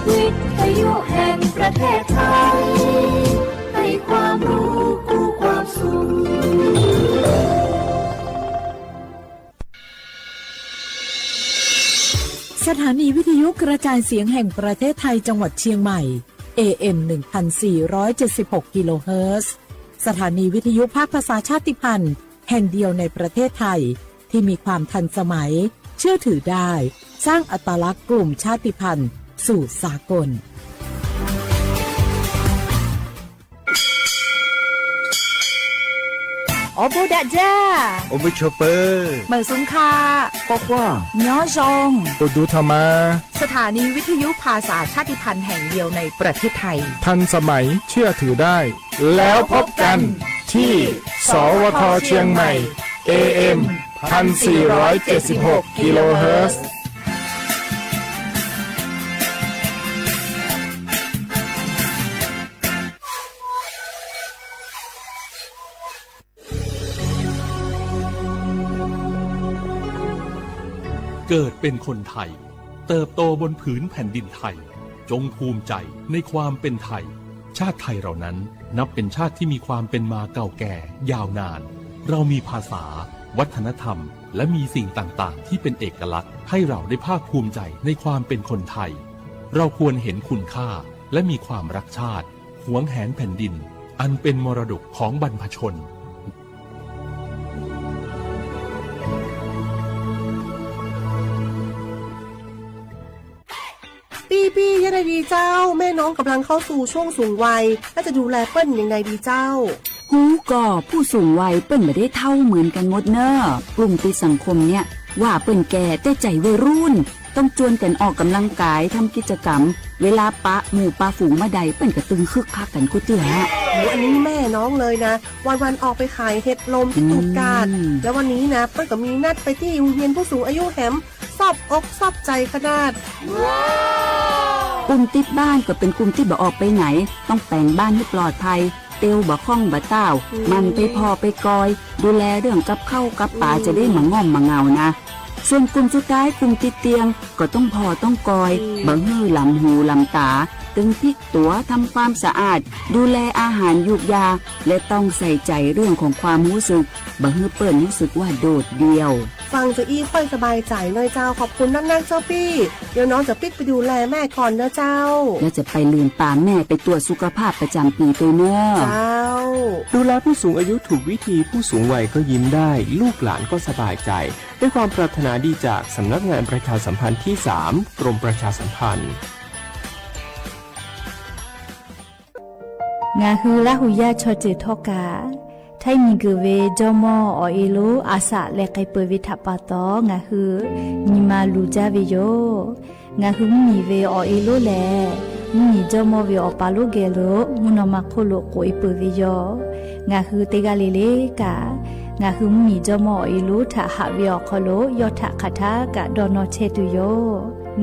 วิทยุแห่งประเทศไทยให้ความรู้คู่ความสุขสถานีวิทยุกระจายเสียงแห่งประเทศไทยจังหวัดเชียงใหม่ AM 1476 กิโลเฮิรตซ์สถานีวิทยุภาคภาษาชาติพันธุ์แห่งเดียวในประเทศไทยที่มีความทันสมัยเชื่อถือได้สร้างอัตลักษณ์กลุ่มชาติพันธุ์สู่สากลโอบูดะจ้าโอบูชอเปอร์เหมอซุงคาปอกว่าย้อจงโอดูธรรมาสถานีวิทยุภาษาชาติพันธุ์แห่งเดียวในประเทศไทยทันสมัยเชื่อถือได้แล้วพบกันที่สวทเชียงใหม่ AM 1476 กิโลเฮิรตซ์เกิดเป็นคนไทยเติบโตบนผืนแผ่นดินไทยจงภูมิใจในความเป็นไทยชาติไทยเรานั้นนับเป็นชาติที่มีความเป็นมาเก่าแก่ยาวนานเรามีภาษาวัฒนธรรมและมีสิ่งต่างๆที่เป็นเอกลักษณ์ให้เราได้ภาคภูมิใจในความเป็นคนไทยเราควรเห็นคุณค่าและมีความรักชาติหวงแหนแผ่นดินอันเป็นมรดกของบรรพชนปี้ยังไงดีเจ้าแม่น้องกำลังเข้าสู่ช่วงสูงวัยและจะดูแลเปิ้นยังไงดีเจ้าฮูก่อผู้สูงวัยเปิ้นไม่ได้เท่าเหมือนกันหมดเนอะกลุ่มติดสังคมเนี่ยว่าเปิ้นแก่แต่ใจวัยรุ่นต้องจวนกันออกกำลังกายทำกิจกรรมเวลาปะหมู่ปะฝูงมาใดเปิ้นก็ตึงคึกคักกันกูเตืออันนี้แม่น้องเลยนะวันออกไปขายเห็ดลมที่ตูดกาดแล้ววันนี้นะเปิ้นก็มีนัดไปที่โรงเรียนผู้สูงอายุแหมซอบอกซอบใจขนาดกลุ่มติดบ้านก็เป็นกลุ่มที่บ่ออกไปไหนต้องแต่งบ้านให้ปลอดภัยเตียวบ่ข้องบ่เต้ามันไปพอไปกอยดูแลเรื่องกับข้าวกับป่าจะได้มาง่อมมาเงานะส่วนกลุ่มสุดท้ายกลุ่มติดเตียงก็ต้องพอต้องกอยบ่ฮื้อลำหูลำตาตึงพลิกตัวทำความสะอาดดูแลอาหารยุกยาและต้องใส่ใจเรื่องของความรู้สึกบ่ฮื้อเปิ้นรู้สึกว่าโดดเดี่ยวฟังจะอี้ค่อยสบายใจหน่อยเจ้าขอบคุณนักๆเจ้าปี้เดี๋ยวน้องจะปิดไปดูแลแม่ก่อนนะเจ้าแล้วจะไปลืมตามแม่ไปตรวจสุขภาพประจำปีตัวเนอะเจ้าดูแลผู้สูงอายุถูกวิธีผู้สูงวัยก็ยิ้มได้ลูกหลานก็สบายใจด้วยความปรารถนาดีจากสำนักงานประชาสัมพันธ์ที่ 3 กรมประชาสัมพันธ์งาฮือละหุยาชอจิทอกาไทยมีกเวจอมออเอโลอาสะและไกเปวิทัปปะตองาฮือมีมาลูจาเวโยงาฮือมีเวอเอโลแลมีจอมอเวอปาโลเกโลมุนอมาโคโลโกอิเปเวโยงาฮือเตกาเลเลกางาฮือมีจอมอเอโลทะหะเวอคโลยอทะคาทากะดอนอเชตุโย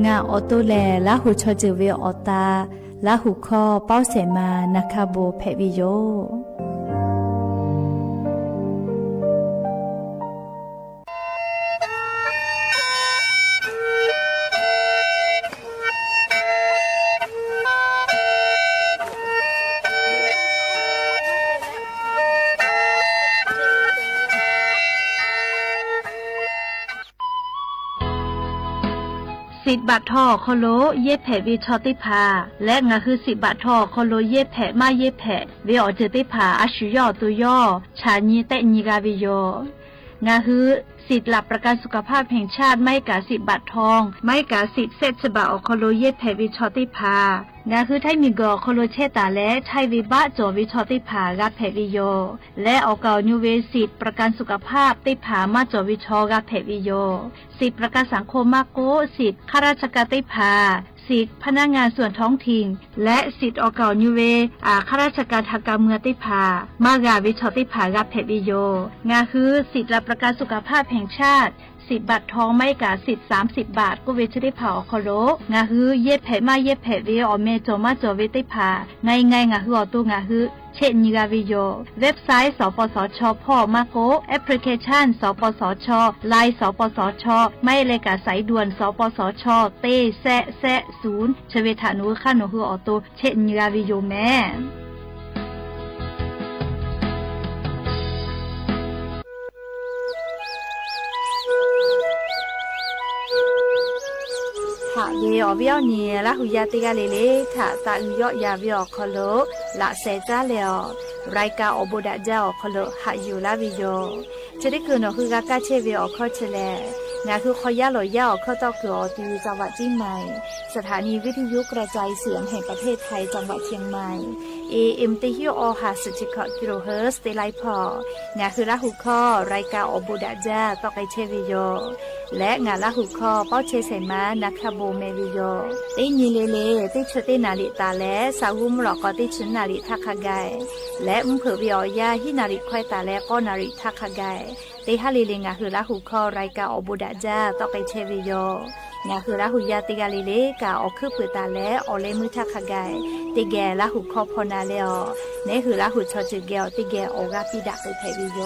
งาออโตแลละหุชอจิเวอตาละหุคอเป้าเสมานาคาโบเพวิโยสิบบาททอโคโลเย็บแผ่วิชอติพาและงาคือ10 บาททอโคโลเย็บแผ่มาเย็บแผ่เวอเจติพาอาชุยอตุยอชาญีเตญีกาวิโยงาคือสิทธิ์หลับประกันสุขภาพแห่งชาติไม่กะ10 บาททองไม่กะ10 เศษฉบับโคโลเย็บแผ่วิชอติพางาคือไทยมีกอโคโลเชตาและไทยวิบะจอวิชอติพากัดแผ่วิโยและออกเก่านิเวสิทธิ์ประกันสุขภาพติพามาจอวิชอกัดแผ่วิโยสิทธิ์ประกันสังคมมาโกสิทธิ์ข้าราชการติพาสิทธิพนักงานส่วนท้องถิ่นและสิทธิออกเก่านิเวข้าราชการทางการเมืองติพามากาวิชอติพากับเพวิโยงาคือสิทธิรับประกันสุขภาพแห่งชาติ 10 บาททองไม่กะ10-30 บาทก็เวชได้ผ่าคอโลงาฮือเย็ดแผมาเย็ดแผเวอเมจอมาจอเวได้ผ่าไงงาฮืออตัวงาฮือเช่นนิกาวิโยเว็บไซต์สปสชพ่อมาโกแอปพลิเคชันสปสชไลน์สปสชไม่เลยกะสายด่วนสปสชเต้แซะ0ชเวทานุข้าหนูฮืออตัวเช่นนิกาวิโยแม่ถ้าเวอเวียวเนี่ยละหุยาติกาเลถ้าตาอุยอยาเวียคอโลละเซจ้าเลอรายการอบดาเจ้าคอโลหาอยู่ละวิโยจะได้คืนคือกากาเชเวียคอเชเลงาคือคอยาลอยาเข้าเจ้าเกือตีจังหวัดเชียงใหม่สถานีวิทยุกระจายเสียงแห่งประเทศไทยจังหวัดเชียงใหม่ AM ติฮิโอ50กิโลเฮิรตซ์เตไลพองาคือละหุคอรายการอบดาเจ้าต่อไปเชวิโยและงาละหุคอเป้าเชเสมานักขโบเมวิโยติญีเลติชตินาลิตาและสาวุมหลอกกติชนาลิทักขไกและมุเผวิอยาฮินาลิควายตาและก็นาลิทักขไกติฮาลิเลงาคือละหุคอรายการอบดาเจ้าต่อไปเชวิโยงาคือละหุยาติกาลิเลกาออกคือเปิดตาและออเลมือทักขไกติแกละหุคอพอนาเลอเนคือละหุชอจิเกลติแกออกาปิดาไปเทวิโย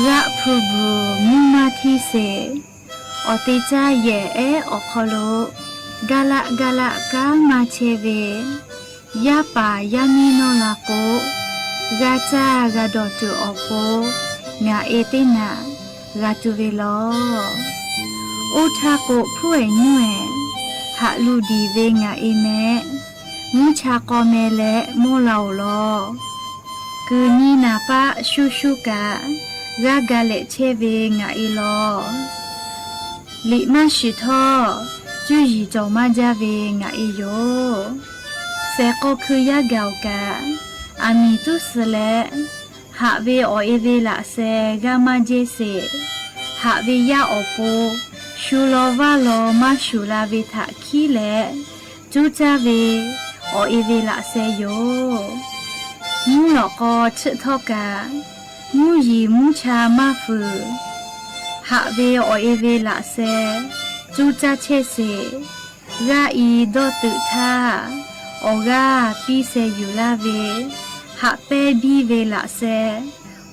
ระพูบูมุมาทิเสอติจาเยเออคโลกาละกามาเชเวยาปายามิโนลาโกกาจากาดอตุอโปงาเอตินากาตุเวโลโอทาโกผู้เอญွယ်หะลูดีเวงาเอเมมุชากอเมและโมลาวโลกือนีนาปะชูกากากาเลเชเวงาอีโลลิมาชิทอจุยีจอมาจาเวงาอีโยเซโกคือยากาวกาอามีตุสเลหะเวอเอเวลาเซกามาเจเซหะเวยาอโปชูโลวาโลมาชูลาเวทาคีเลจูจาเวอเอเวลาเซโยมูหลอกอชึทอกามูยีมูชามาฟืหะเวอเอเวลาเซจูจาเชเซกาอีโดตุทาโอกาปีเซยูลาเวหะเปบีเวลาเซ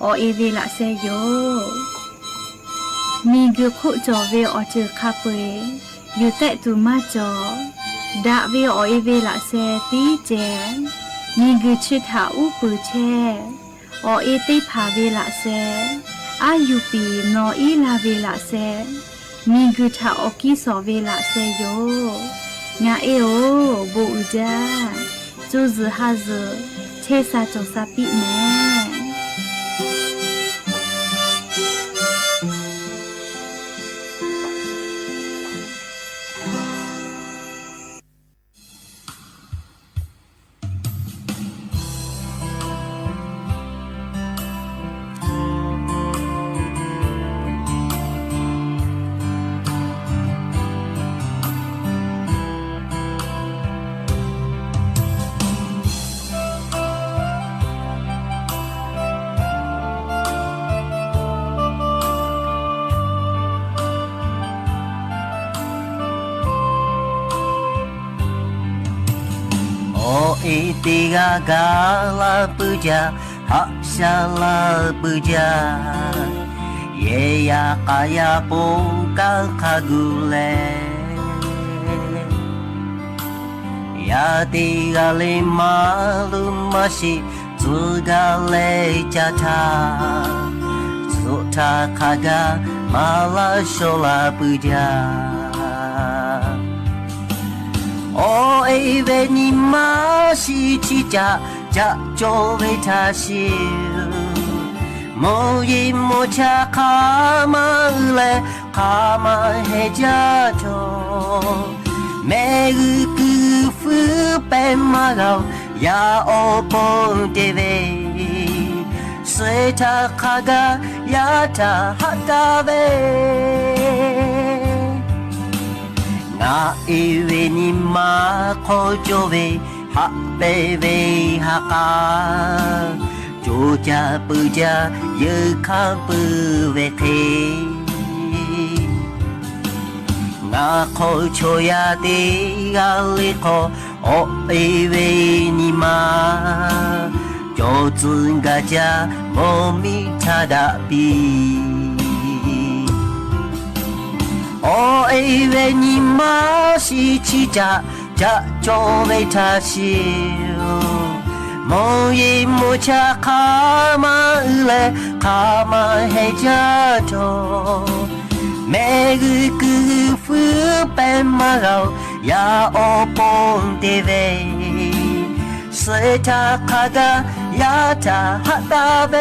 อเอเวลาเซโยมีกุขุจอเวอเจคาเปยูเตตุมาจอดาเวอเอเวลาเซตีเจมีกุชิทาอุปุเชอเอติภาเวลาเซอายุปีนออีลาเวลาเซมีกุทาอกิสอเวลาเซโยงาเอโอบูอุจาจูซฮาซเชซาจงซาปิเมTiga gala puja hak salah puja ye ya kaya pokal kagule ya tiga lima lumasi tugale jata suta kaga mala shola puja 哦，一位你妈是起家家就为他修，莫一莫恰卡玛来卡玛黑家头，每个福本马老呀哦蹦的喂，随他卡个呀他哈达喂。那一位你妈可就为哈贝为哈卡，就家不家也看不为黑。那可就呀的呀里可哦一位你妈，就自个家莫米他的比。哦，一位你妈是起家家就为他修，莫一莫恰卡玛来卡玛黑家头，每个福本马老呀哦蹦的喂，随他卡个呀他哈达喂。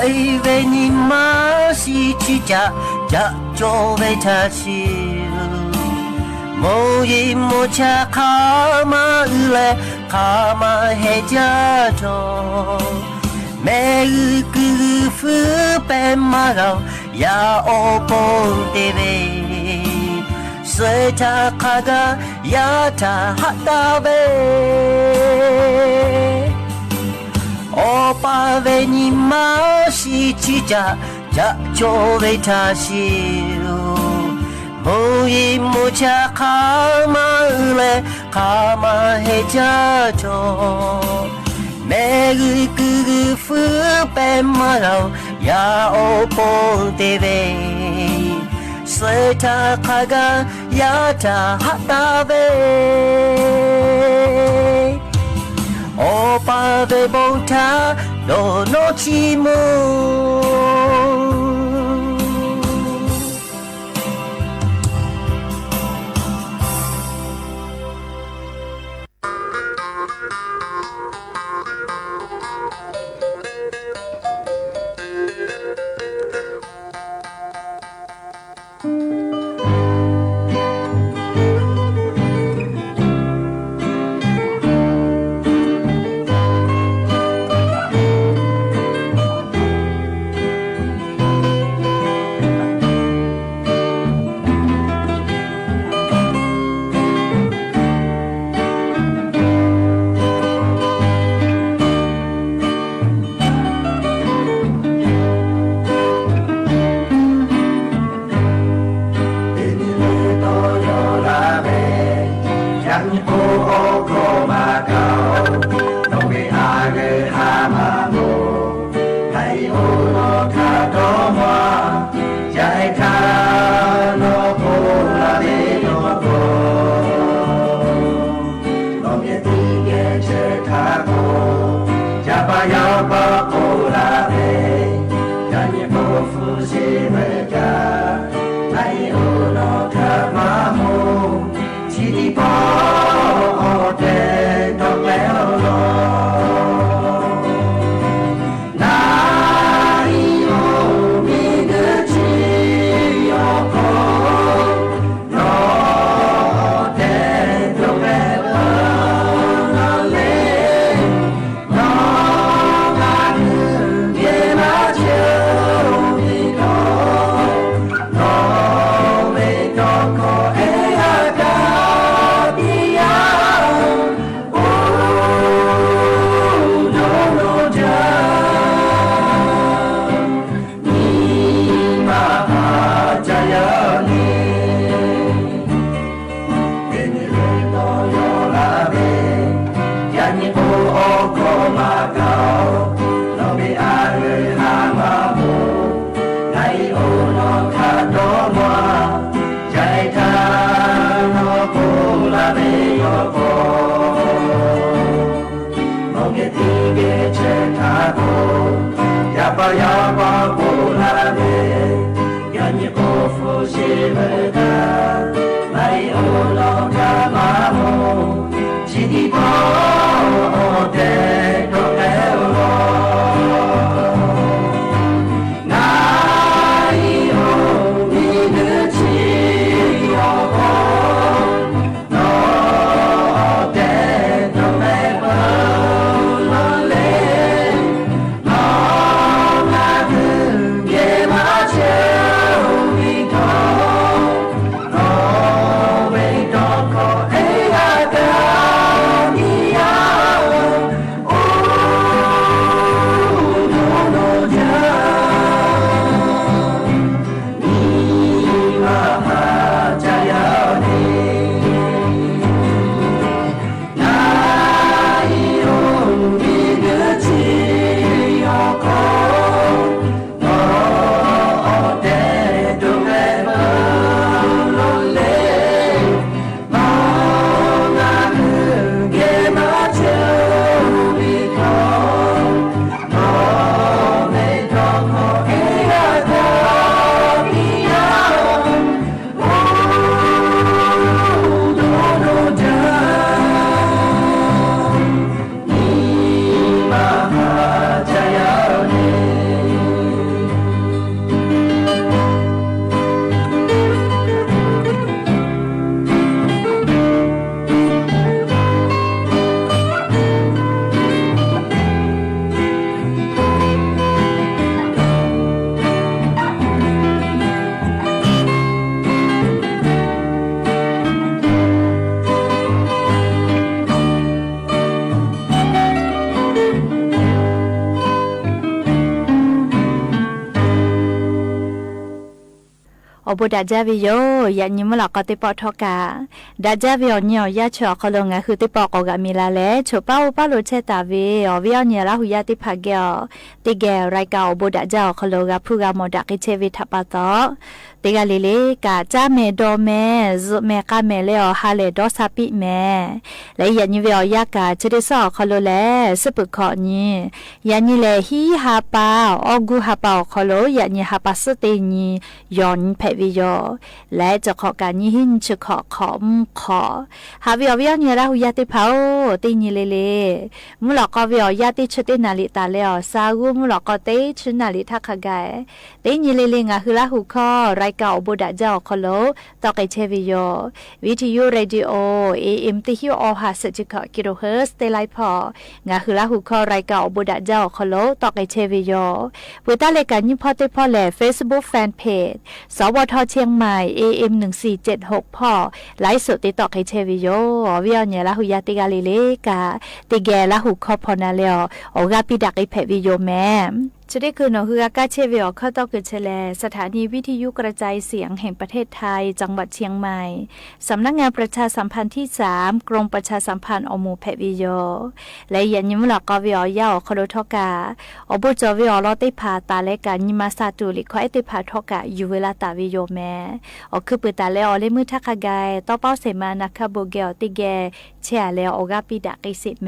因为你妈是去家家就为他修，莫一莫恰卡玛来卡玛黑家头，每个福本马老呀哦蹦的喂，随他卡个呀他哈达喂。哦，把为你妈是起家家就为他修，莫一莫恰卡玛来卡玛黑家头，每个福本马老呀哦蹦的喂，随他卡个呀他哈达喂。哦，把为梦他诺诺起梦。巴呀巴古拉的，呀你不服气不得，没有老干嘛么？心里不得都给我。อบุดาจาวิโยยานิมลอกติปอทอกาดาจาวิโอเนียยาชอคลงะคือติปอกอกามิลาเลชป้าอุปาโลเชตาวิอวิโอเนียลาหุยาติภาเกอติแกไรกาอบุดาจาคลงะพูกามอดักเชวิทัปตอติกาลิเลกาจาเมโดเมซุเมกาเมเลอฮาเลดอซาปิเมและยานิวิโอยากาชดิซอคลเลสปุขอนียานิเลฮีฮาปาอกูฮาปาคลยานิฮาปาสตินียอนเพวิโยและจะขอการยิหินจะขอขอหาวิโอวิโอเนียลาหุยาติเผาติญิเลมุลอกอวิโอยาติชตินาลิตาเลอซากุมุลอกอเตชนาลิทักขะไกติญิเลงะหุลาหุคอไรกาอบุดาเจ้าคโลตอกไอเชวิโยวิทยุเรดิโอAM ติฮิโอฮาสจิกะกิโลเฮิรตซ์เตไลพองะหุลาหุคอไรกาอบุดาเจ้าคโลตอกไอเชวิโยเวตาเลกันยิพอเตพอแล Facebook Fan Page สวทเชียงใหม่ AM 1476พ่อไลฟ์สดติดต่อไอเชวิโยวิโอเนียลาหุยาติกาลิเลกาติแกลาหุคอพอนาเลอโอกาปิดักไอเพวิโยแมจะได้คืนคือกาเชวิโอเข้าต่อเกิดเชลสถานีวิทยุกระจายเสียงแห่งประเทศไทยจังหวัดเชียงใหม่สำนักงานประชาสัมพันธ์ที่3กรมประชาสัมพันธ์อมูเพวิโยและยันยิมหลักกวิโอยาคโลทกาอบุจวิโอลอติพาตาและการยิมาซาตุลิคอยติพาทกาอยู่เวลาตาวิโยแมอคือปืตาและอเลมือทักกายต่อเป้าเสมานักโบเกลติแกเชียแล้วอกาปิดากิสิแม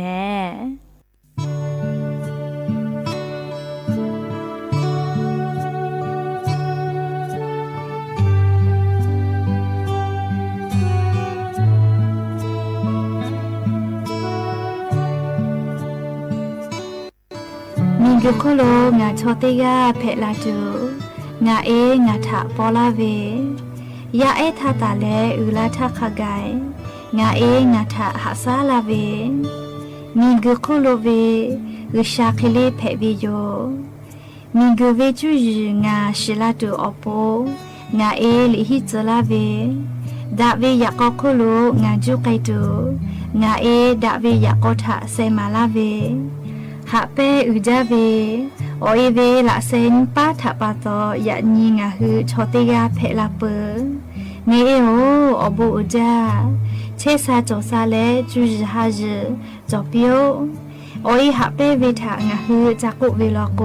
มิงกุโคโลงาโชเตยาเพลาจูงางาทะปอลาเวยาทาตาเลอุลาทาคากายงางาทะหาซาลาเวมิงกุโคโลเวอุชาคิเลเพวิโยมิงกุเวจูยูงาชิลาตูอโปงาลิฮิจลาเวดาเวยากโคโลงาจูไกตูงาดาเวยากทะเซมาลาเวหาเปอุจาเวโอเอเวละเซนปาถะปาโตยะนีงาฮือชอเตยาเพลาเปเนเอโออบูอุจาเชซาโจซาเลจูจิฮาจิจอเปียวโอเอหาเปเวทางาฮือจากุเวลโก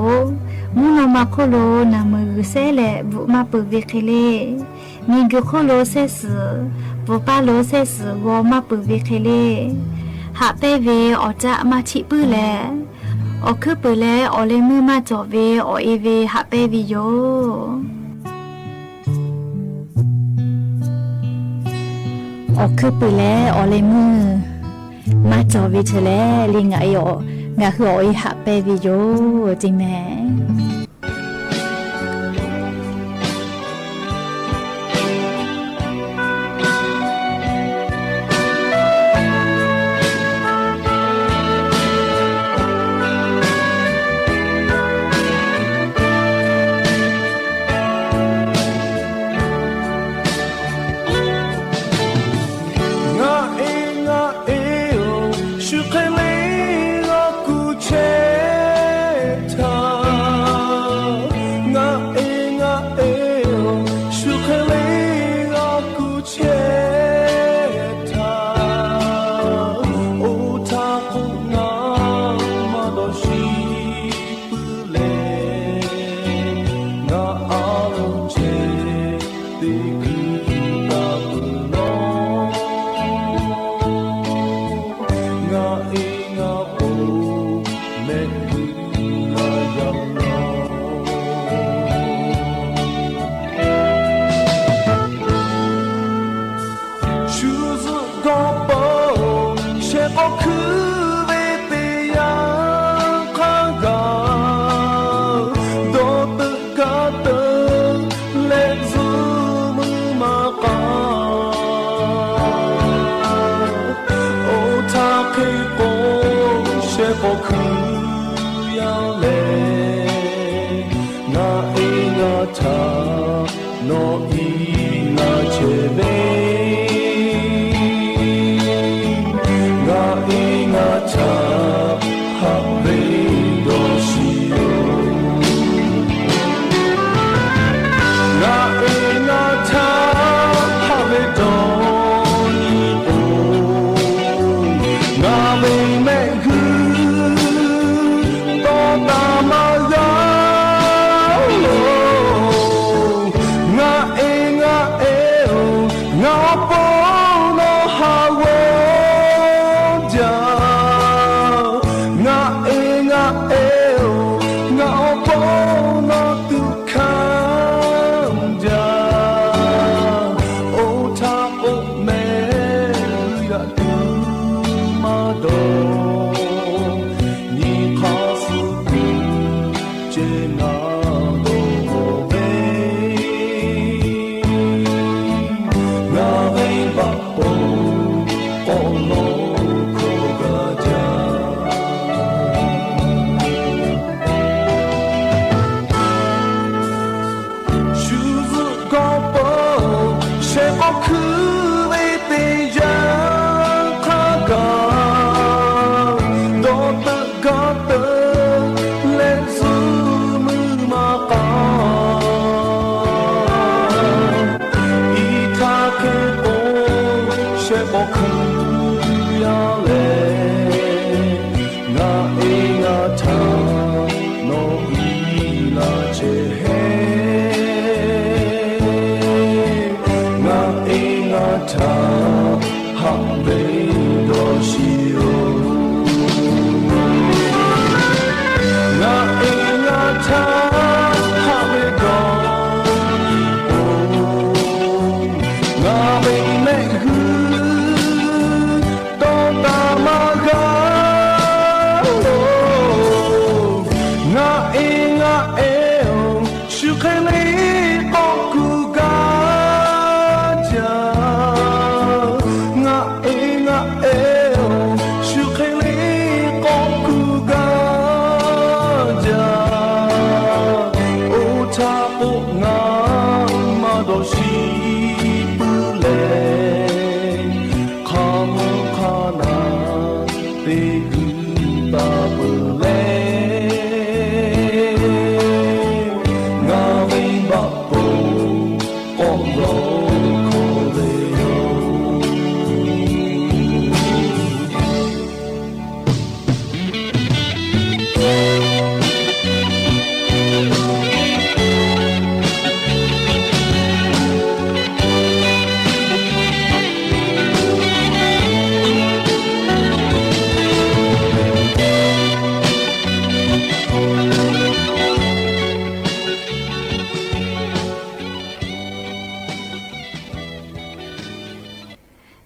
มูนมาโคโลนามือเซเลบุมาเปเวเคเลมีกุโคโลเซสบุปาโลเซสวอมาเปเวเคเลหาเปเวออจะมาชิปื้อแล อคือเปิดแล้วออเลมือมาจอเวอเอเวหาเปวิโยออกคือปืนแล้วออเลยมือมาจอวิเชแลลิงไอโองาคือออยหาเปวิโยจริงแม่Ngã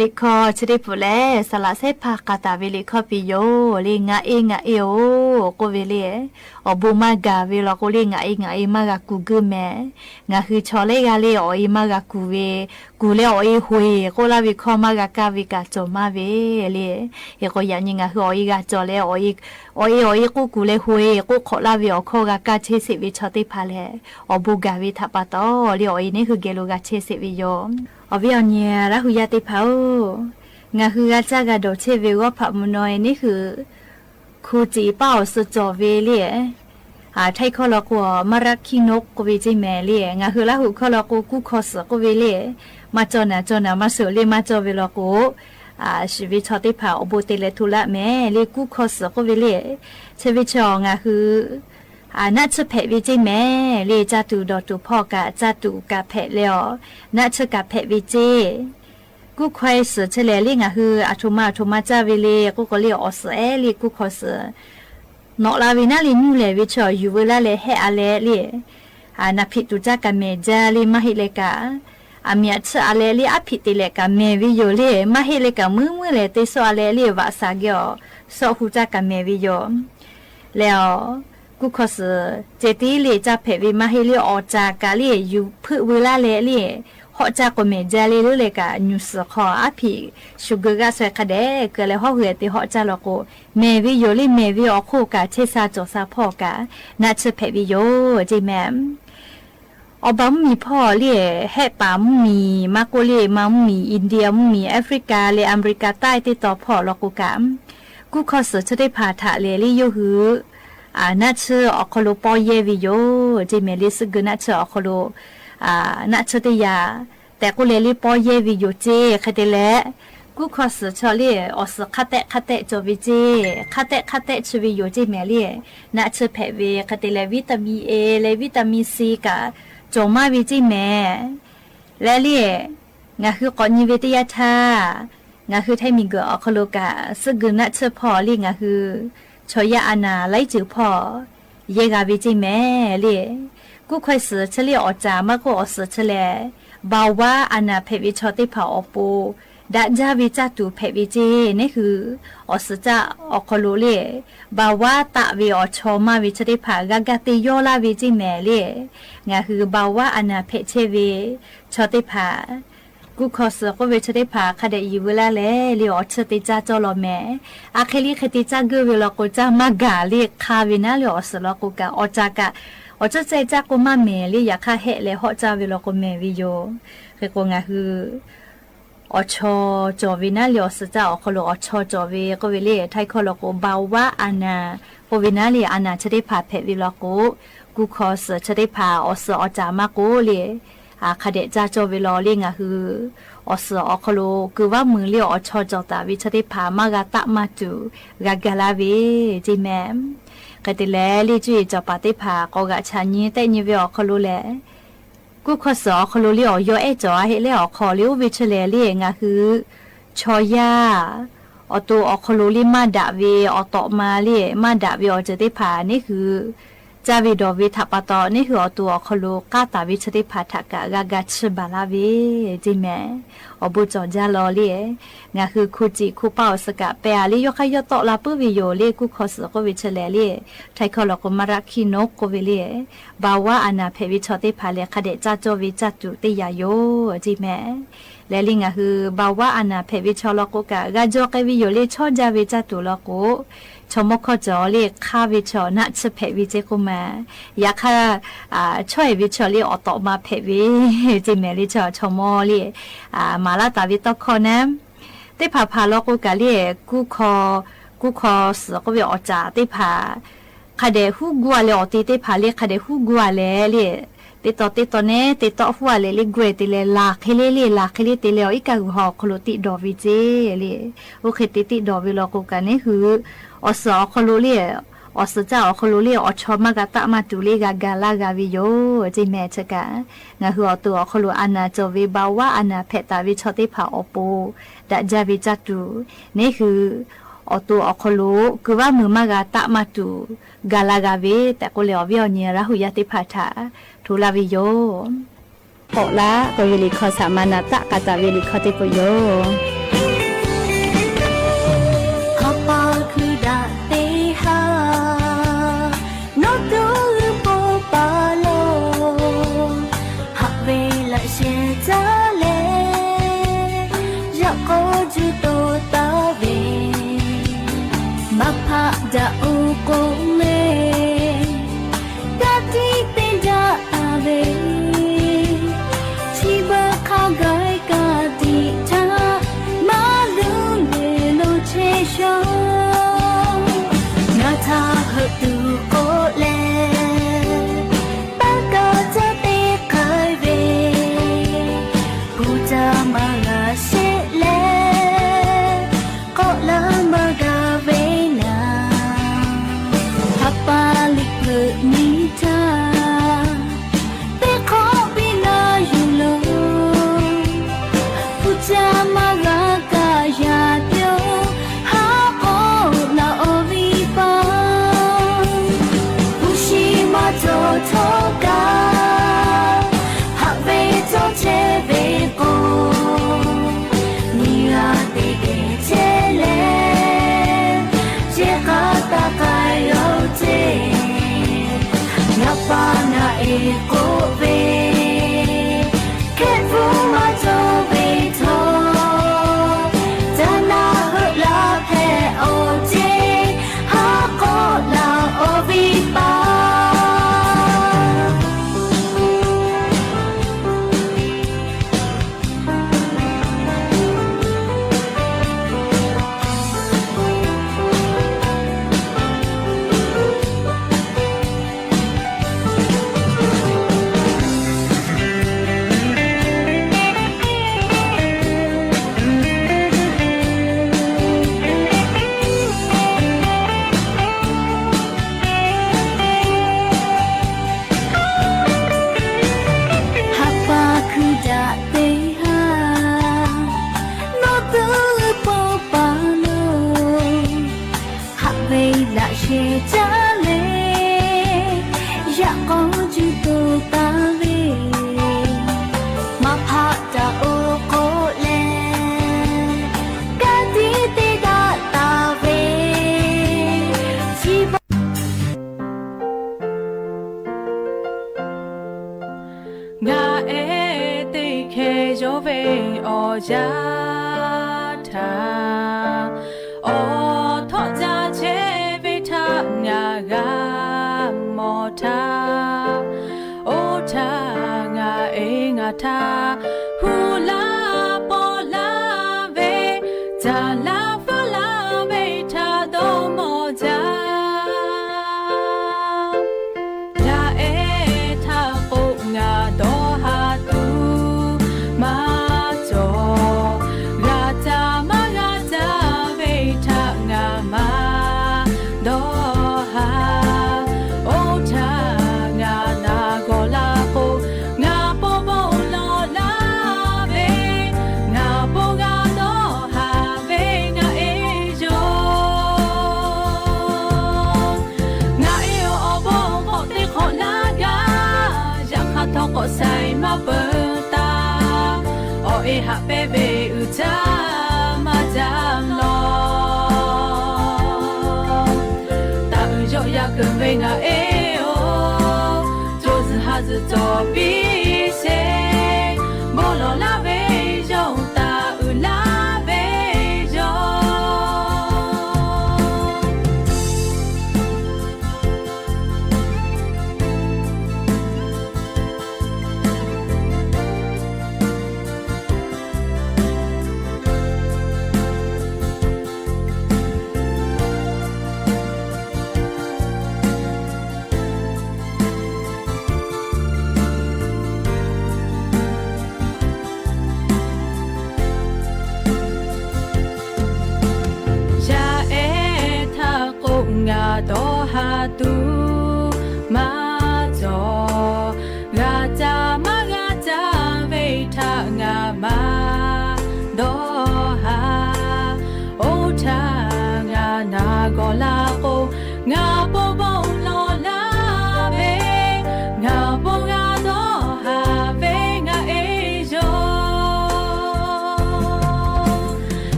ลิคอชดิปุเลสละเซพากาตาเวลิคอปิโยลิงาเองาเอโอโกเวเลอบูมากาเวลโกลิงาเองาเอมากากูกึแมงาคือชอเลกาเลออีมากากูเวกูเลออีฮุยโกลาวิคอมากากาวิกาจอมาเวเลเอโกยานิงาคือออีกาจอเลออีกูเลฮุยกูขอลาวิอโคกากาเชสิวิชอติพาเลอบูกาวิทัปาโตเลออีนี่คือเกลูกาเชสิวิโยอวิอเนียระหุยาติพาวงาคือกาจากาโดเชเววพับมนอยนี่คือคูจีเป้าสุจอเวเลียไทยคอลกัวมารักคินกกเวจิแมเลียงาคือละหุคอลกูกูคอสกเวเลียมาจอนะมาสุเลียมาจอเวลกูชีวิตชอติพาอบุติเลทุละแม่เลียกูคอสกเวเลียชีวิตชองาคือนัชเพวิจิแม่เลียจัตุดอตุพ่อกะจัตุกะเพเลียวนัชกะเพวิจิกูควายสือเฉลี่ยลิงคืออาทุมาจาวิเลกูก็เลียวอสเอลีกูขอสือนอลาวินาลินูเลวิชออยู่เวลาเลเฮอาเลลีนับผิดตุจักกันเมจาลีมาฮิเลกามีอัชอาเลลีอภิติเลกาเมวิโยเลมาฮิเลกามือเลติโซอาเลลีวาสาเกียวโซหูจักกันเมวิโยแล้วกูขอสือเจตีลีจะเพวิมาฮิลีออจากาลีอยู่พื้เวลาเลลีฮอจากก็เมจาลีลุเลกานิวส์ขออภิชูกกาสวยคเดเกเลฮอเหือติฮอจาลโกเมวิโยลิเมวิอโคกาเชซาจอซาพ่อกานาชเพวิโยจิแมมอบามีพ่อเลี่ยแห่ปามมีมาโกเลียมัมมีอินเดียมีแอฟริกาเลอเมริกาใต้ติดต่อพ่อลกูกามกูขอสือจะได้พาถาเลลี่โยหือนาชอโคโลปอเยวิโยจิเมลิสกนาชอโคโลนัชติยาแต่กูเลลีปอเยวิโยเจคเตเลกูขอสชอลีอสคาเตจวิเจคาเตชวิโยเจเมลีนัชเพเวคเตเลวิตามินเอเลวิตามินซีกาจอมาวิจิเมและลีงาคือก่อนนิเวตยาธางาคือไทมิงเกอคโลกาสกนัชพอลีงาคือชอยาอานาไลจือพอเยกาวิจิเมลีกูค่อยสือเฉลี่ยออกจากมากกว่าอสือเฉลี่ยบ่าวว่าอนาเพวิชอติเผาอปูดาจาวิจัตุเพวิจีนี่คืออสือจะออกคลุเล่บ่าวว่าตะวิอชอมาวิชติผากากติโยลาวิจิแม่เล่งาคือบ่าวว่าอนาเพเชวิชอติผากูขอสือก็วิชติผาคดีอยู่เวลาเล่เลี้ยวชติจ้าจอลแม่อาเคลีคติจ้ากูเวลากูจ้ามากาเลีคาวินาเลี้ยวสือลกูกะอจากะ我这在家过嘛美丽也看黑嘞，好家为了个美味哟。这个我是我炒做为那了是在我可能我炒做为个为嘞，太可能个包哇安娜，个为那里安娜吃的怕配为了个，กูขอ是吃的怕我是我家嘛个嘞。คดีจ้าโจวิลอเลี้ยงคืออสอคโลคือว่ามือเลี้ยวอชอจอตาวิชติพามากาตะมาจูกากาลาวิจิแมมกติแลลิจุยจอปาติพากอกะชานีแต่ยีวิอคโลแลกูขอสอคโลเลี้ยวยอเอจอเฮเลี้ยวขอเลี้ยววิชเลเลี้ยงคือชอยาอตัวอคโลลิมาดาวิอตอมาเลี้ยมาดาวิอจติพานี่คือจาวิดอวิทัปตอนี่คือตัวคลูกาตาวิชติพัทกะกากาชบาลาวิจิแมอบุจอจาลอเลียงาคือคูจิคูเป้าสกะเปอาลิยอขยตอลาปุวิโยเลกูขอสกวิชเลเลียไทคอลกมารักคินกกวิเลียบาวาอนาเพวิชติพาเลคเดจาโจวิจัตุติยาโยจิแมและลิงาคือบาวาอนาเพวิชลกกะกาโจกวิโยเลชอจาวิจัตุลกชมกจอเรียกข้าวิชอนัชเพวิเจกุมาอยากค่ะช่วยวิชอเรียกอตมาเพวิจิเมริชอชมอเรียมาลาตาวิตคอนะได้พาลกุกะเรียกูคอสก็วิอจาได้พาคเดฮูกัวเลอติได้พาเรียกคเดฮูกัวเลเรียติดต่อเนติดต่อหัวเลยลิกเวติเลยลากให้เลยลากให้เลยติเลยอีกการหอกคลุติดอวิเจเลยโอเคติดอวิลกุกะนี่คืออสอคลุเลียอสเจ้าคลุเลียอชอมากะตะมาตุลีกากาลากาวิโยจิแม่ชะกะงะคืออตัวคลุอานาจวิบาวะอานาเพตาวิชติภาอปูดะจาวิจัตุนี่คืออตัวคลุคือว่ามือมากะตะมาตุกาลากาวิแต่ก็เลยอวิอเนียระหุยติภาถาทุลาวิโยโอละก็เวลิคอสามานาตะกะตะเวลิคอติปุโย จะโอโกเลกะติเตดาอาเวชีบะข้าวไก่กะติทามาลุเลโลเชชองาทาหะตูโอเล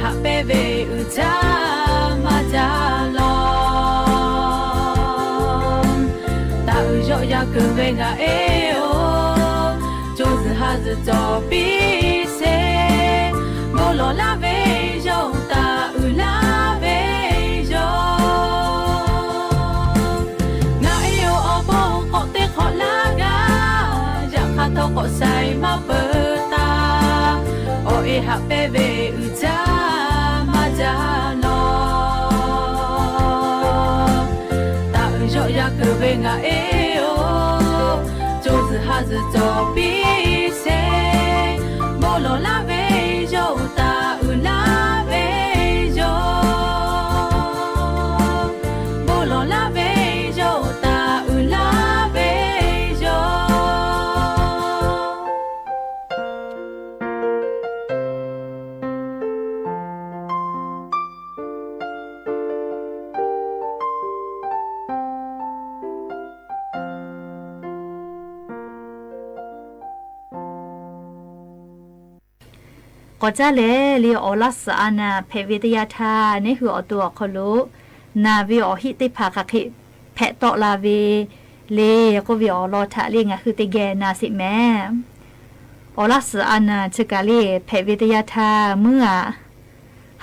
หะเปเวอุจามาจาลอมตาอุโยยากุเวงาเอโอโจซฮาซ子做比赛，莫罗拉维有大乌拉维有，我有阿公学的学拉嘎，让他头个塞马不达，我一下贝贝乌扎马扎诺，大乌有呀个贝我哎哟。就是还是做比赛，莫罗拉维有大乌拉维有，莫罗拉维有大乌拉维有。ก็จะเลยอลัสอานาเพวิทยาธานี่คืออตัวคลุนาวิอหิติภาคคิเพตอลาวีเลก็วิอลอทะเลงคือติเกนาสิแม่อลัสอานาชกาลีเพวิทยาธาเมื่อ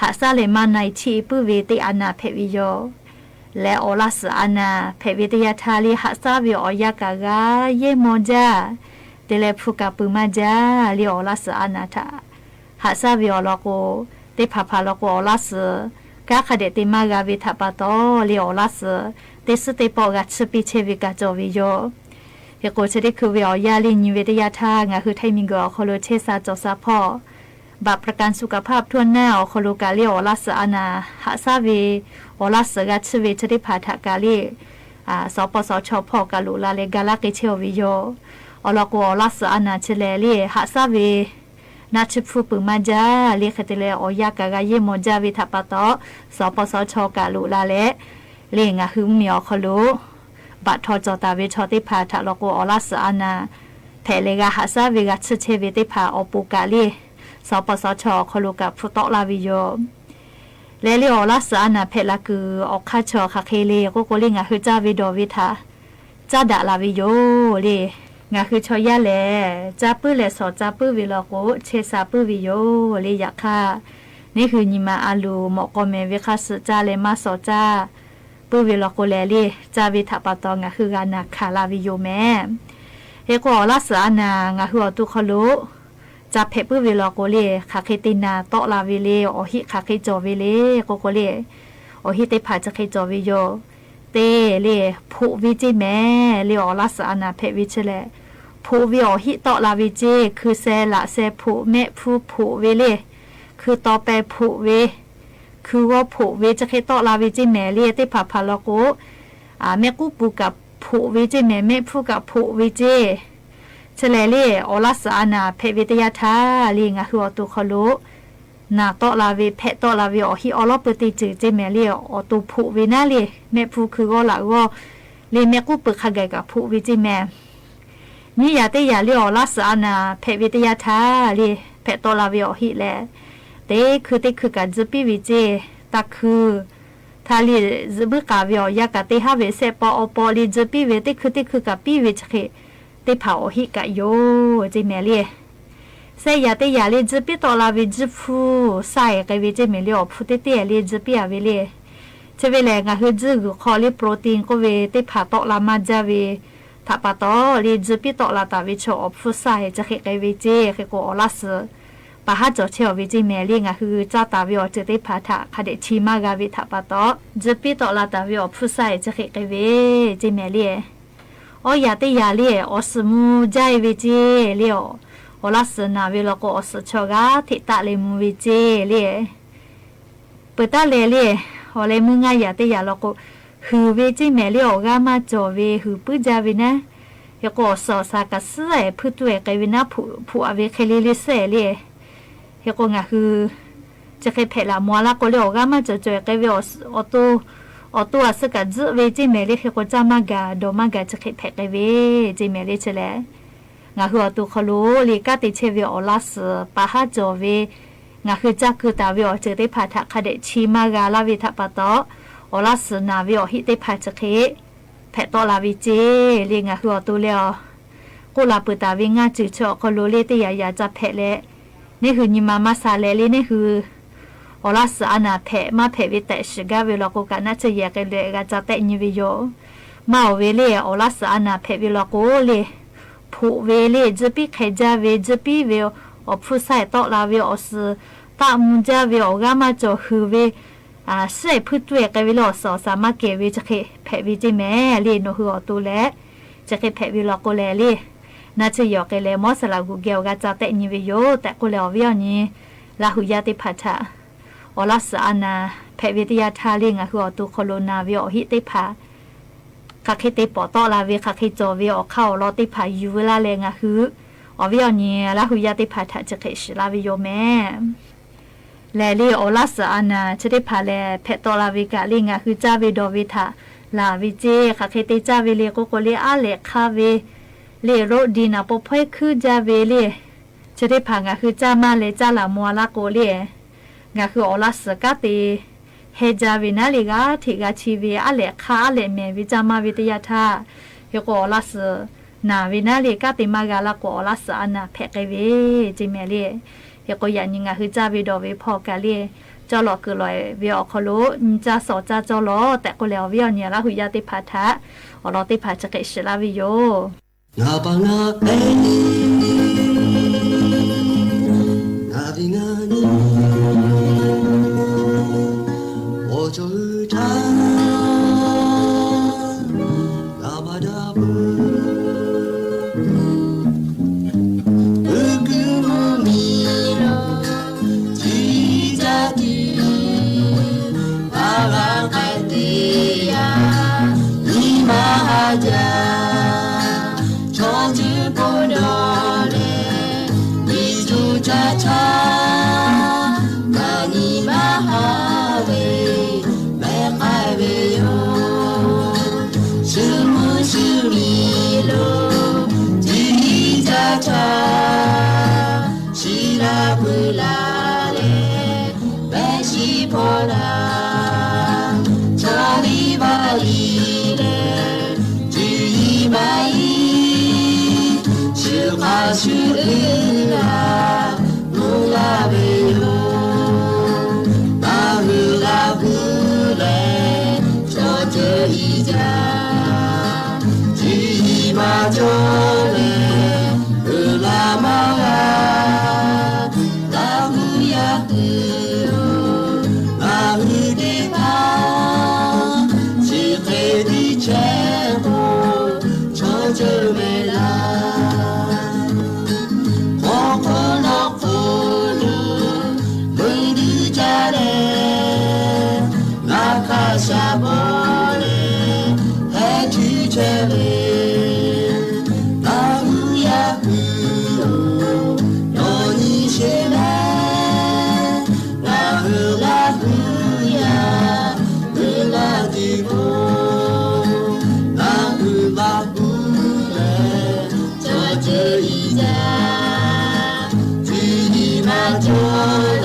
หาซาเลมาในชีปุเวติอานาเพวิโยและอลัสอานาเพวิทยาธาลีหาซาวิออยากากาเยโมจาเตเลพุกาปุมาจาลีอลัสอานาทาหาซาวิอลโกเตพาพาลโกอลัสกาคเดติมากาวิทัปโตลีอลัสเตสเตปอกาชปิเชวิกาจอวิโยเฮโกเชเดคือวิอยาลินิเวทยาทางาคือไทมิงกอโคโลเชซาจอซาพอบัตรประกันสุขภาพทั่วหน้าโคโลกาลีอลัสอานาหาซาวิอลัสกาชเวเชเดพาทากาลีสปสชพอกาลุลาเลกาลาเกเชวิโยอลโกอลัสอานาเชเลลีหาซาวินาชิฟูปุมาจาเรียกติเลออยากากาเยโมจาวิทัปโตสปสชกาลุลาเลเลงะหึมเมียวคลุบัตทอจตาเวชติพาทะลโกอลัสอานาเพเลกาหาซาเวกาชเชเวติพาอปุกาลีสปสชคลุกับฟุตอลาวิโยเลเลอลัสอานาเพลาคือออกคาชอคาเคเลโกโกเลงะหึจาวิโดวิทาจาดาลาวิโยเลงาคือชอยาแลจับปื้อแลสอจับปื้อวิลโกเชซาปื้อวิโยเลยอยากค่ะนี่คือนิมาอาลูหมอกเมวิคาสจาเลมาสอจาปื้อวิลโกแลลีจาวิทัปตองาคือกานาคาลาวิโยแม่เฮโกอลัสอานางาคืออตุคลุจับเพปื้อวิลโกเลคาเคตินาโตลาวิเลอหิคาเคจอวิเลโกโกเลอหิเตพาจะเคจอวิโยเตเลผู้วิจิแม่เลอลัสอานาเพวิชเลผู้วิอหิตอลาวิจิคือเซละเซผู้เมผู้เวเลคือต่อไปผู้เวคือว่าผู้เวจะเคตอลาวิจิแม่เลติพาพาลโกแม่กูปูกับผู้วิจิแม่เมผู้กับผู้วิจิเชเลเลอลัสอานาเพวิทยาธาลีงะคืออตุคลุนาโตลาวิเพโตลาวิอหิอลอปติจิเจเมลีอตุผู้วินาลีแม่ผู้คือก็ละก็เลแม่กูปึกขะไกกับผู้วิจิแม่นี่ยาเตยาลีอลัสอานาเพวิทยาธาลีเพโตลาวิอหิแลเตคือกันจะปีวิจิตะคือทาลีจะบึกาวิอยากะเตหาเวเซปอปอลีจะปีเวเตคือกับปีวิจเคเตเผาอหิกะโยเจเมลีเสียแต่ยาลีจะปีตอลาวิจิฟูใส่กับวิจิเมลีอพูดเตลีจะปีอาวิลีเชเวลงะคือจึกคอลีโปรตีนก็เวเตผาตอลามาจาเวถ้าปะตอลีจะปีตอลาตาวิชอพูใส่จะเคกับวิจิเคโกอลัสปะหาจอเชอวิจิเมลีงะคือจ้าตาวิอจะได้ผาทะคเดชิมากาวิถ้าปะตอจะปีตอลาตาวิอพูใส่จะเคกับวิจิเมลีโอยาเตยาลีอสมูใจวิจิลีโอลาสนาวิลโกอสชกาทิตาเลมูวิจิลีเปตาเลลีโอเลมุงายาเตยาลโกฮือวิจิเมลีโอกามาจอวิฮือปุจาวินะยโกสอสากะเสยพุตุเอกวินะผู้อเวเคลิลิเสลียโกงะคือจะเคเพลามัวลาโกเลโอกามาจอเอกวิออตัวสกัดจุเวจิเมลีเฮโกจามากาโดมากาจะเคเพกเวจิเมลีเชเลงาคืออตุคลุลีกาติเชวิอลัสปะหาจอเวงาคือจักคือตาวิอเจติพาทะคเดชิมากาลาวิทะปะตออลัสนาวิอหิติพาจะเคเพตอลาวิเจลีงาคืออตุเลอ กูลาเปิดตาวิงาจืดเฉาะคนรู้เลติยายาจะแผลและนี่คือนิมาซาเลลีนี่คืออลาสอานาแผลมาแผลวิแต่ชกาเวลากูกันน่าจะแยกเลยกาจะแต่นิวิโยมาเวเลอลาสอานาแผลเวลากูเลยผู้เวเลจะปีใครจะเวจะปีเวอผู้ใส่ต่อลาเวอสตามุจะเวอกามาจ่อคือเวใส่พื้นตัวกันเวลาสอสามารถเก็บเวจะเคแผลวิจิแม่เลียนหัวตัวและจะเคแผลเวลากูแลเลยน่าจะยอกกันเลยมอสลากูเกียวกาจะแต่นิวิโยแต่กูแล้ววิญญาณลาหุยาติพัชะอลาสอานาแพทย์วิทยาทาลิงหัวตุโคโรนาวิอหิติพาคาเคติปอตอลาวิคาเคจอวิอเข้ารอติพายูเวลาเลงคืออวิญญาณลาหุยาติพัชะจะเคชลาวิโยแม่แลลีอลาสอานาจะได้พาแลแพทย์ตอลาวิกาลิงคือจาวิดอวิทาลาวิเจคาเคติจาวิเลโกโกเลอาเลคาเวเลโรดีนาปอพ่อยคือจาเวเลจะได้ผ่างคือจามาเลจาลามัวลาโกเลงาคืออลาสกาติเฮจาวินาลิกาทิกาชีวีอเลคาอเลเมวิจามาวิทยาธาเฮโกอลาสนาวินาลิกาติมากาลาโกอลาสอานาแพกเวจิเมเลเฮโกยันยิงคือจาวิดอวิพอกาเลจอลอคือลอยวิอคโลจาสอจาจอลอแต่ก็แล้ววิอเนี่ยละหุยาติพัทะอลอติพัชกะชลาวิโยนาบานาเอนาบิงานี我就是他นาบาดาบูอึกมุมิโรจิจาติอาราคติยานิมาจา是啦，乌拉贝哟，那乌拉布嘞，说这一家，吉玛就嘞，乌拉玛啊，那乌呀乌哟，那乌的巴，是黑的全部，说这没啦。下波嘞，还去这里，那乌呀乌哟，有你是来，那乌拉乌呀，乌拉的波，那乌拉乌嘞，就这一家，去你妈家嘞。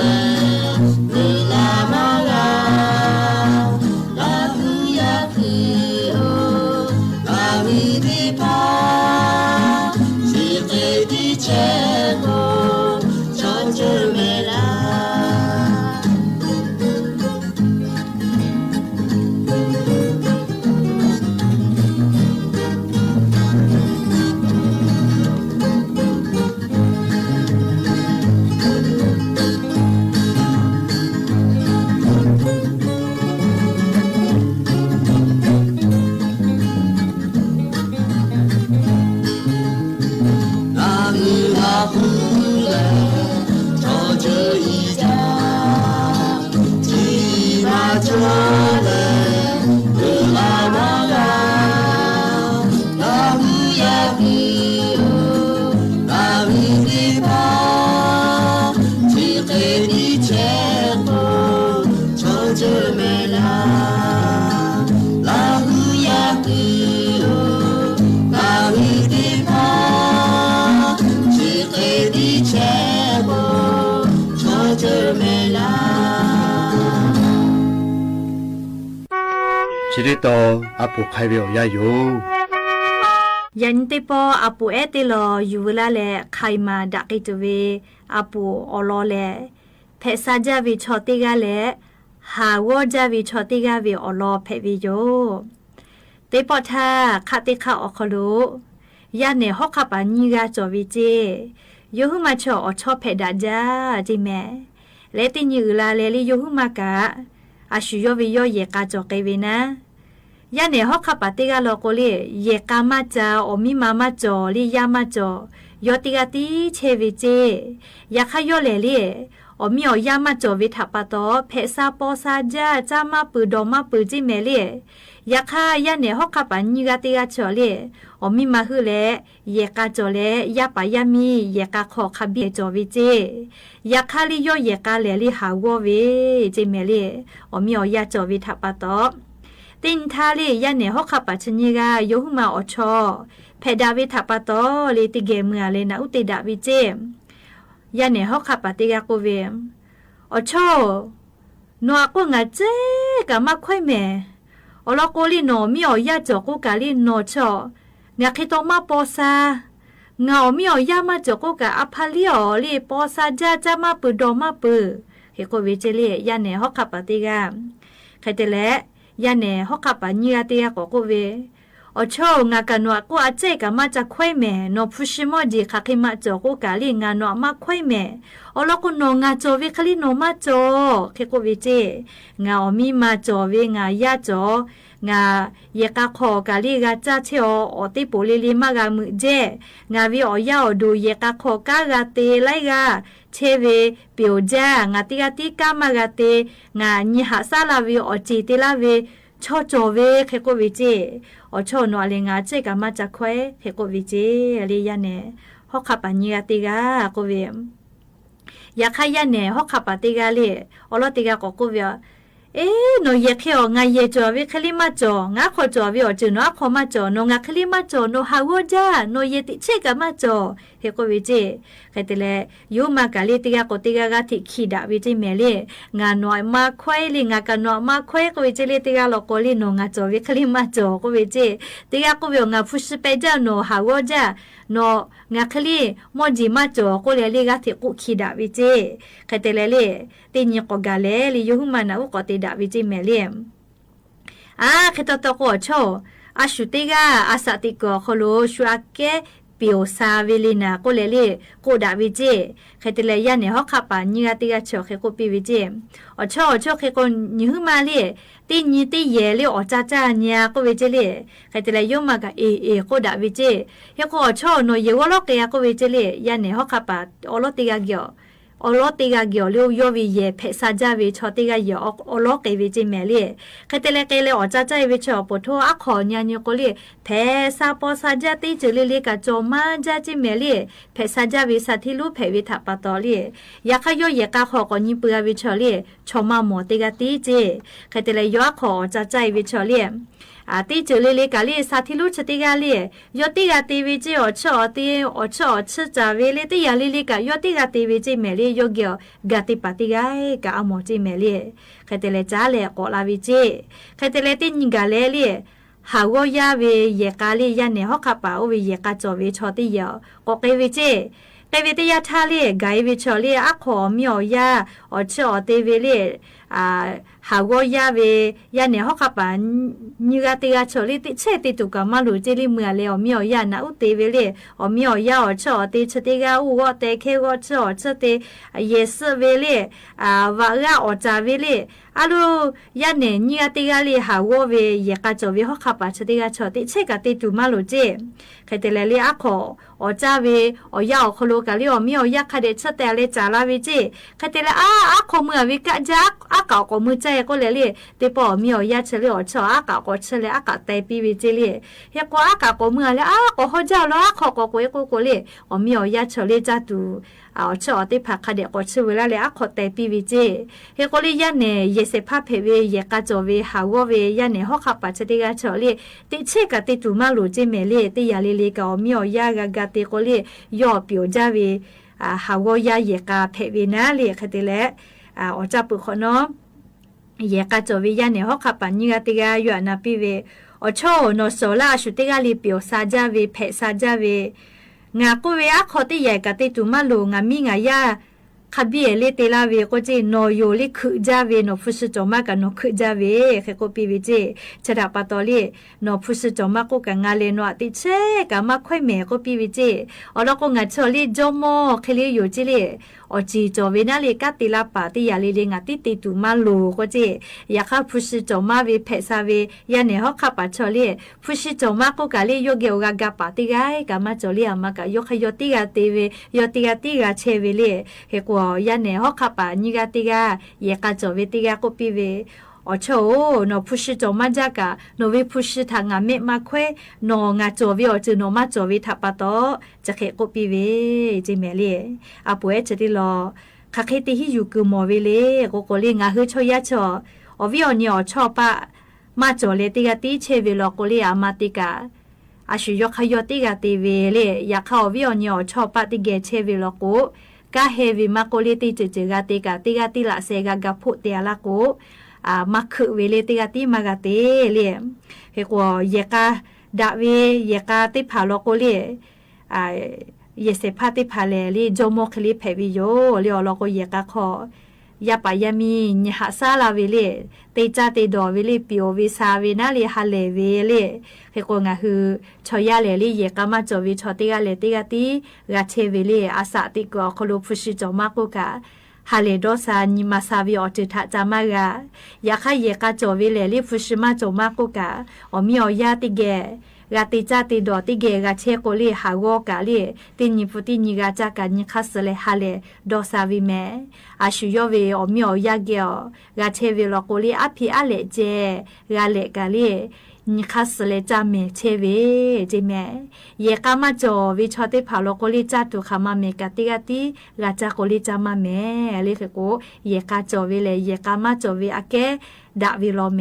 ชิริโตอปุไคเวลยาโย ยันติปออาปูเอติลออยู่เวลาแลใครมาดักกิจเวอาปูอลอแลเพซาจาวิชอติกาแลหาวจาวิชอติกาวิอลอเพวิโยเตปอทาคาติคาอคลุยาเนฮอกคาปานีกาจอวิเจยูหุมาชออชอเพดาจาจิแมเลติญือลาเลลิยูหุมากะอาชุยวิโยเยกาจอเกวินะยาเนฮอกคาปาติกาโลโกเลเยกามาจาอมิมามาจอลิยามาจอยอติกาติเชวิเจยาคายอเลลิอมิอยามาจอวิทัปโตเพซาปอซาจาจามาปืดอมาปืจิเมเลยาคายาเนฮอกคาปานิกาติกาจอเลอมิมาฮือเลเยกาจอเลยาปายามีเยกาขอคาบิจอวิเจยาคาลิโยเยกาเลลิหาวเวจิเมเลอมิอยาจอวิทัปโตตินทาลียาเนฮอกคาปาชนิกาโยหุมาอชอเพดาวิทัปโตลิติเกเมือเลนะอุติดาวิเจยาเนฮอกคาปาติกาโกเวอชอนัวก็งาเจกะมาค่อยแม่อลอโกลิโนมิอยาจอกุกาลิโนชองาคิโตมาปอซางามิอยามาจอกุกาอพาลิโอลิปอซาจาจามาปืดอมาปืเฮโกเวเจลียาเนฮอกคาปาติกาใครแต่และยาเนฮอกคาปาญาติกาโกเวอชองากันวะกูอาเจกะมาจะค่อยแม่โนพุชิโมจิคาคิมาจอกุกาลิงานวมาค่อยแม่อลอกุโนงาจอเวคลิโนมาจอเคโกเวเจงาอมิมาจอเวงายาจองาเยกาขอกาลิกาจาเชออติปุลิลิมากามุเจงาวิอยาอดูเยกาขอกากาเตไลกาเชเวเปียวจางาติกาติกามากาเตงาญิหาซาลาวิอจิติลาเวชอจอเวเคโกวิเจอชอนอเลงาเจกามาจากควเคโกวิเจเลียเนฮอกคาปาญาติกาโกเวยาคายาเนฮอกคาปาติกาเลอลอติกาโกเวโนเยเคองาเยจอวิคลิมาจองาขอจอวิอจุนอขอมาจอโนงาคลิมาจอโนฮาวจาโนเยติเชกามาจอเฮโกวิเจไคเตเลยูมากาลิติกาโกติกากาติขีดาวิเจเมเลงานอยมาควายลิงากานอมาควายโกวิเจเลติกาโลโกลิโนงาจอวิคลิมาจอโกวิเจติกาโกเวงาฟุชเปจาโนฮาวจาโนงาคลีมอจิมาจอโกเลลิกาติกุขีดาวิเจไคเตเลเลติญโกกาเลลิยูมานาอุกติดาวิเจเมเลเคตโตโกโชอาชุติกาอาสติโกโคโลชัวเกเปียวซาเวลินาโกเลเลโกดาวิเจเคตเลยาเนฮอกคาปาญิกาติกาโชเคโกปิวิเจอโชเคโกญิฮุมาเลติญิติเยเลอจาจาญาโกเวเจเลเคตเลยยมากาเอโกดาวิเจเฮโกโชโนเยวโลเกยาโกเวเจเลยาเนฮอกคาปาอโลติกาเกียวอลอติกาเกียวเลียววิเยเพซาจาวิชอติกาเยอลอเกวิจิเมเลคเตเลเกเลอจาจาวิชอปโทอะขอญาญโกเลเพซาปอซาจาติจเลเลกาจอมาจาจิเมเลเพซาจาวิสัทิลุเพวิทัปตอเลยาคายอเยกาขอกอญิปวิชอเลชอมาโมติกาติเจคเตเลยอขอจาจาวิชอเลติจเลเลกาเลสัทิลุชติกาเลยอติกาติวิจิอชอติอชอชจาเวเลติยาเลเลกายอติกาติวิจิเมเลโยเกกาติปติกากาอโมจิเมเลคเตเลจาเลโกลาวิเจคเตเลติญิกาเลเลหาวอยาเวเยกาเลยาเนฮอกคาปาโอเวเยกาจอเวชอติยโกเกวิเจเกวิตยาทาเลไกวิชอเลอะขอมิอยาอชอเตเวเลหาวอยาเวยาเนฮอกคาปาญิกาติกาชอเลติเชติตุกามาลุเจลิเมือเลอมิอยานาอุเตเวเลอมิอยาอชอเตชติกาอุวเตเควชอชเตเยสเวเลวะราอจาเวเลอาลูยาเนญิกาติกาเลหาวเวเยกาจอเวฮอกคาปาชติกาชอติเชกาติตุมาลุเจใครเตเลเลอะขอจาเวอยาอโคโลกาเลอมิอยาคาเดชเตเลจาลาเวเจใครเตเลอะขอเมือวิกะจักอะกาก็มือใจก็เลยเตปอมิอยาเชเลอชออะกาก็เชเลอะกาเตปีวิเจเลเฮกว่าอะกาก็เมือเลก็ฮอจาลอขอก็โกโกเลอมิอยาเชเลจาตูชอติพักคาเดก็ชื่อเวลาเลยขอแต่ปีวิเจเฮก็เลยยันเนเยเสพาเพเวเยกาจอเวหาวเวยันเนฮอกขับปัจจิกาชอเลติเชกติตุมาลูเจเมเลติยาเลกาอมิอยากากาติก็เลยย่อปิวจาเวหาวยาเยกาเพเวนาเลคติเลอจับปุขเนาะเยกาจอเวยันเนฮอกขับปัญญิกาติกาอยู่นาปิเว อโชโนโซลาชุติกาลีเปียวซาจาเวเพซาจาเวงากูเวอะขอติใหญ่กะติตุมาโลงามีงายาคาบีเลเตลาเวก็เจโนโยลิคือจาเวโนฟุสจอมากะโนคือจาเวเคโกปีเวเจชะดาปะตอลีโนฟุสจอมาก็กะงาเลโนอติเชกะมาค่อยแม่ก็ปีเวเจอลอก็งาชอลีจอมอเคลีอยู่จิเลอจีจอเวนาเลกะติลาปาติยาเลงาติติตุมาโลก็เจยาคาฟุสจอมาเวเพซาเวยาเนฮอคาปะชอลีฟุสจอมาก็กะเลโยเกโอกากะปาติไกกะมาจอลีอะมากะโยคโยติกะเตเวยอติกะติกะเชเวเลเฮกัวยาเนฮอคาปะนิกะติกะเยกะจอเวติกะก็ปีเวอโชโนพุชจอมาจากะโนเวพุชทางาเมมาเควโนงาจอเวอจืโนมาจอเวทัปปะโตจะเคก็ปีเวจิเมเลอะป่วยจะติลอคาเคติฮิยูกุโมเวเลโกโกเลงาฮือชอยะชออวิโอเนียชอปะมาจอเลติกะติเชเวลอโกเลอามาติกะอาชุยอคยอติกะติเวเลยาคาอวิโอเนียชอปะติเกเชเวลอโกกะเฮวิมาโกเลติเจเจกะติกะติกะติละเซกะกะพุเตยาละโกมาคือเวเลติกาติมากาเตเลเฮกัวเยกาดาเวเยกาติพาโลโกเลเยเสพาติพาเลลีโจโมคลิเพวิโยเลโลโกเยกาคอยาปายามีญหาซาลาเวเลเตจาเตดอเวเลปิโอวิซาเวนาเลฮาเลเวเลเฮกัวงาฮือชอยาเลลีเยกามาจอวิชอติกาเลติกาติกาเชเวเลอาสาติกอโคโลฟุชิจอมาโกกาฮาเลโดซานิมาซาวิออจิทะจามากายาคาเยกาโจวิเลลิฟุชิมาโจมาโกกาอมิโอยาติเกกาติจาติดอติเกกาเชโกลีฮาวอกาลีตินิฟุตินิกาจากานิคัสเลฮาเลโดซาวิเมอาชุโยเวอมิโอยาเกอกาเชวิโลโกลีอภิอาเลเจกาเลกาลีนิคัสเลจาเมเชเวเจเมเยกามาโจวิชอติพาโลโกลิจาตุคามาเมกาติกาติกาจากโกลิจามาเมเลเคโกเยกาโจวิเลเยกามาโจวิอาเกดาวิโลเม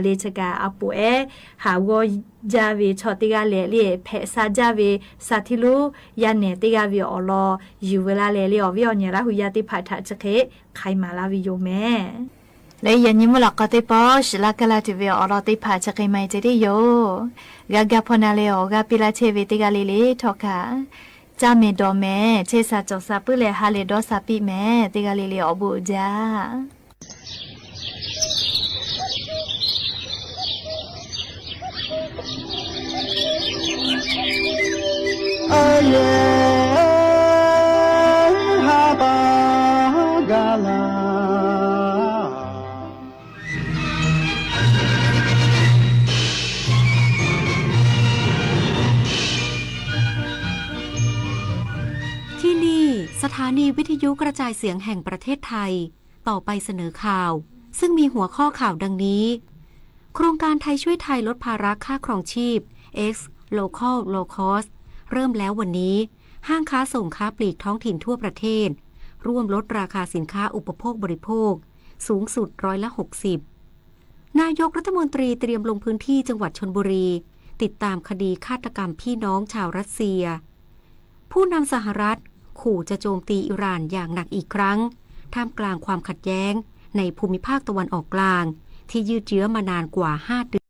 เลชกาอปุเอหาวจาวิชอติกาเลเลเพซาจาวิซาทิลูยาเนติกาวิอลอยูเวลาเลเลอวิอเนลาหุยาติพาทะจเคไคมาลาวิโยเมလေယညမလကတဲ့ပါရှလာကလာတဝေအော်တော့တိဖာချခိမိုင်ကြတဲ့ယောဂါဂဖနာလေယောဂါပိလာချေဝေတိကလေးလေထောက်ခါจาမေတော်မဲချေစာကြောစာပုလေဟာလေတော့စာပိမဲတိကလေးလေအဘူဂျာအာယေဟာဘာဂလာสถานีวิทยุกระจายเสียงแห่งประเทศไทยต่อไปเสนอข่าวซึ่งมีหัวข้อข่าวดังนี้โครงการไทยช่วยไทยลดภาระค่าครองชีพ X Local Low Cost เริ่มแล้ววันนี้ห้างค้าส่งค้าปลีกท้องถิ่นทั่วประเทศร่วมลดราคาสินค้าอุปโภคบริโภคสูงสุด60%นายกรัฐมนตรีเตรียมลงพื้นที่จังหวัดชลบุรีติดตามคดีฆาตกรรมพี่น้องชาวรัสเซียผู้นำสหรัฐขู่จะโจมตีอิหร่านอย่างหนักอีกครั้งท่ามกลางความขัดแย้งในภูมิภาคตะวันออกกลางที่ยืดเยื้อมานานกว่า5 เดือน